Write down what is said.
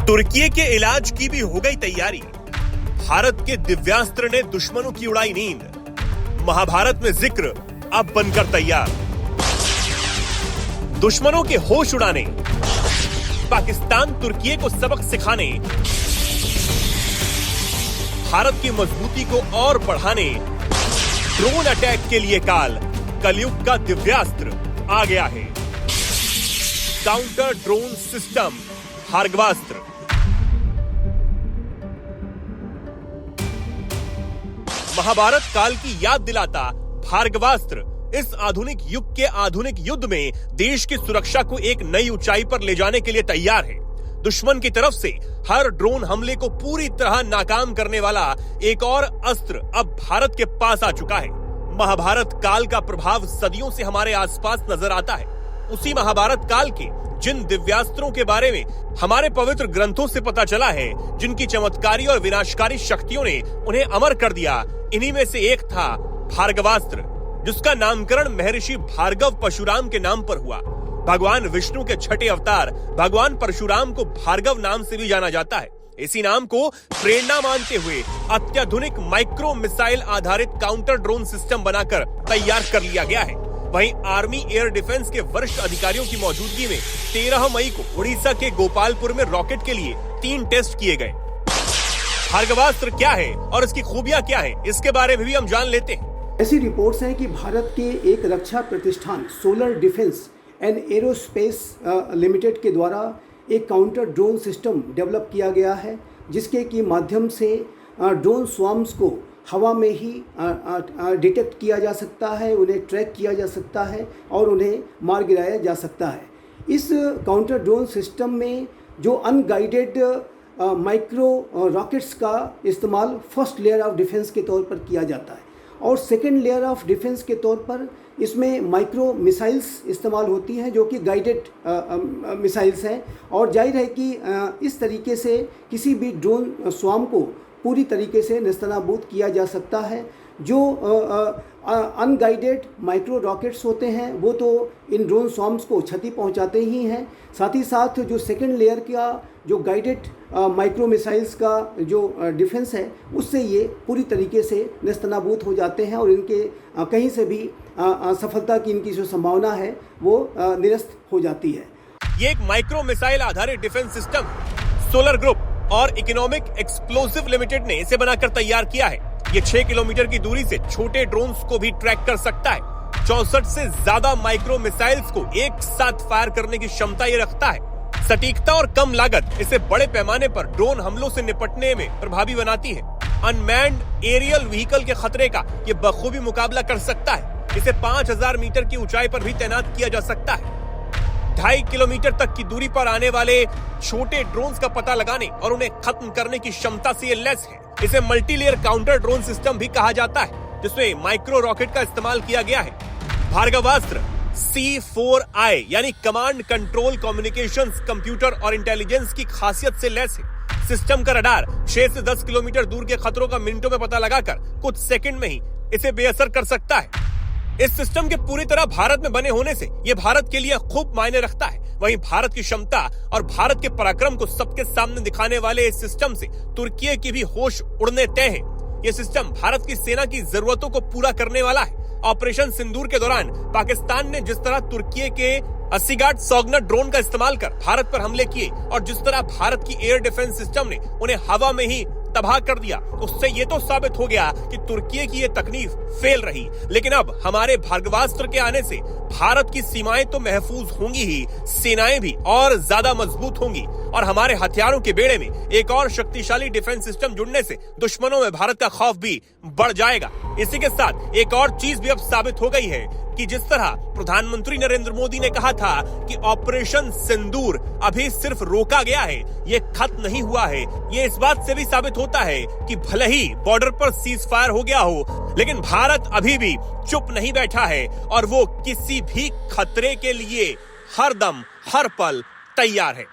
तुर्की के इलाज की भी हो गई तैयारी। भारत के दिव्यास्त्र ने दुश्मनों की उड़ाई नींद। महाभारत में जिक्र अब बनकर तैयार। दुश्मनों के होश उड़ाने, पाकिस्तान तुर्की को सबक सिखाने, भारत की मजबूती को और बढ़ाने, ड्रोन अटैक के लिए कलयुग का दिव्यास्त्र आ गया है। Counter drone system Bhargavastra. Mahabharat काल की याद दिलाता भार्गवास्त्र इस आधुनिक युग के आधुनिक युद्ध में देश की सुरक्षा को एक नई ऊंचाई पर ले जाने के लिए तैयार है। दुश्मन की तरफ से हर ड्रोन हमले को पूरी तरह नाकाम करने वाला एक और अस्त्र अब भारत के पास आ चुका है। महाभारत काल का प्रभाव सदियों से हमारे आसपास नजर आता है। उसी महाभारत काल के जिन दिव्यास्त्रों के बारे में हमारे पवित्र ग्रंथों से पता चला है, जिनकी चमत्कारी और विनाशकारी शक्तियों ने उन्हें अमर कर दिया, इन्हीं में से एक था भार्गवास्त्र, जिसका नामकरण महर्षि भार्गव परशुराम के नाम पर हुआ। भगवान विष्णु के छठे अवतार भगवान परशुराम को भार्गव नाम से भी जाना जाता है। इसी नाम को प्रेरणा मानते हुए अत्याधुनिक माइक्रो मिसाइल आधारित काउंटर ड्रोन सिस्टम बनाकर तैयार कर लिया गया है। वहीं आर्मी एयर डिफेंस के वरिष्ठ अधिकारियों की मौजूदगी में 13 मई को उड़ीसा के गोपालपुर में रॉकेट के लिए 3 टेस्ट किए गए। भार्गवास्त्र क्या है और इसकी खूबियां क्या हैं, इसके बारे में भी हम जान लेते हैं। ऐसी रिपोर्ट्स हैं कि भारत के एक रक्षा प्रतिष्ठान solar defence and aerospace limited के द्वारा एक काउंटर ड्रोन सिस्टम डेवलप किया गया है, जिसके की माध्यम से ड्रोन स्वार्म्स को हवा में ही डिटेक्ट किया जा सकता है, उन्हें ट्रैक किया जा सकता है और उन्हें मार गिराया जा सकता है। इस काउंटर ड्रोन सिस्टम में जो अनगाइडेड माइक्रो रॉकेट्स का इस्तेमाल फर्स्ट लेयर ऑफ डिफेंस के तौर पर किया जाता है और सेकेंड लेयर ऑफ डिफेंस के तौर पर इसमें माइक्रो मिसाइल्स इस्तेमाल होती हैं, जो कि गाइडेड मिसाइल्स हैं। और जाहिर है कि इस तरीके से किसी भी ड्रोन स्वार्म को पूरी तरीके से नेस्तनाबूद किया जा सकता है। जो अनगाइडेड माइक्रो रॉकेट्स होते हैं वो तो इन ड्रोन स्वार्म्स को क्षति पहुंचाते ही हैं, साथ ही साथ जो सेकेंड लेयर का जो गाइडेड माइक्रो मिसाइल्स का जो डिफेंस है, उससे ये पूरी तरीके से नेस्तनाबूद हो जाते हैं और इनके कहीं से भी सफलता की इनकी जो संभावना है वो निरस्त हो जाती है। ये एक माइक्रो मिसाइल आधारित डिफेंस सिस्टम सोलर ग्रुप और इकोनॉमिक एक्सप्लोसिव लिमिटेड ने इसे बनाकर तैयार किया है। ये 6 किलोमीटर की दूरी से छोटे ड्रोन्स को भी ट्रैक कर सकता है। 64 से ज्यादा माइक्रो मिसाइल्स को एक साथ फायर करने की क्षमता ये रखता है। सटीकता और कम लागत इसे बड़े पैमाने पर ड्रोन हमलों से निपटने में प्रभावी बनाती है। अनमैन्ड एरियल व्हीकल के खतरे का ये बखूबी मुकाबला कर सकता है। इसे 5000 मीटर की ऊंचाई पर भी तैनात किया जा सकता है। 2.5 किलोमीटर तक की दूरी पर आने वाले छोटे ड्रोन्स का पता लगाने और उन्हें खत्म करने की क्षमता से ये लैस है। इसे मल्टीलेयर काउंटर ड्रोन सिस्टम भी कहा जाता है, जिसमें माइक्रो रॉकेट का इस्तेमाल किया गया है। भार्गवास्त्र C4I यानी कमांड कंट्रोल कम्युनिकेशंस कंप्यूटर और इंटेलिजेंस की खासियत से लैस है। सिस्टम का रडार 6 से 10 किलोमीटर दूर के खतरों का मिनटों में पता लगाकर कुछ सेकंड में ही इसे बेअसर कर सकता है। इस सिस्टम के पूरी तरह भारत में बने होने से यह भारत के लिए खूब मायने रखता है। वहीं भारत की क्षमता और भारत के पराक्रम को सबके सामने दिखाने वाले इस सिस्टम से तुर्की की भी होश उड़ने तय है। यह सिस्टम भारत की सेना की जरूरतों को पूरा करने वाला है। ऑपरेशन सिंदूर के दौरान पाकिस्तान ने जिस तरह तुर्की के अस्सीगार्ड सॉगनर ड्रोन का इस्तेमाल कर भारत पर हमले किए और जिस तरह भारत की एयर डिफेंस सिस्टम ने उन्हें हवा में ही तबाह कर दिया, उससे ये तो साबित हो गया कि तुर्की की ये तकनीक फेल रही। लेकिन अब हमारे भार्गवास्त्र के आने से भारत की सीमाएं तो महफूज होंगी ही, सेनाएं भी और ज्यादा मजबूत होंगी और हमारे हथियारों के बेड़े में एक और शक्तिशाली डिफेंस सिस्टम जुड़ने से दुश्मनों में भारत का खौफ भी बढ़ जाएगा। इसी के साथ एक और चीज भी अब साबित हो गई है कि जिस तरह प्रधानमंत्री नरेंद्र मोदी ने कहा था कि ऑपरेशन सिंदूर अभी सिर्फ रोका गया है, ये खत्म नहीं हुआ है। ये इस बात से भी साबित होता है कि भले ही बॉर्डर पर सीज फायर हो गया हो, लेकिन भारत अभी भी चुप नहीं बैठा है और वो किसी भी खतरे के लिए हर दम हर पल तैयार है।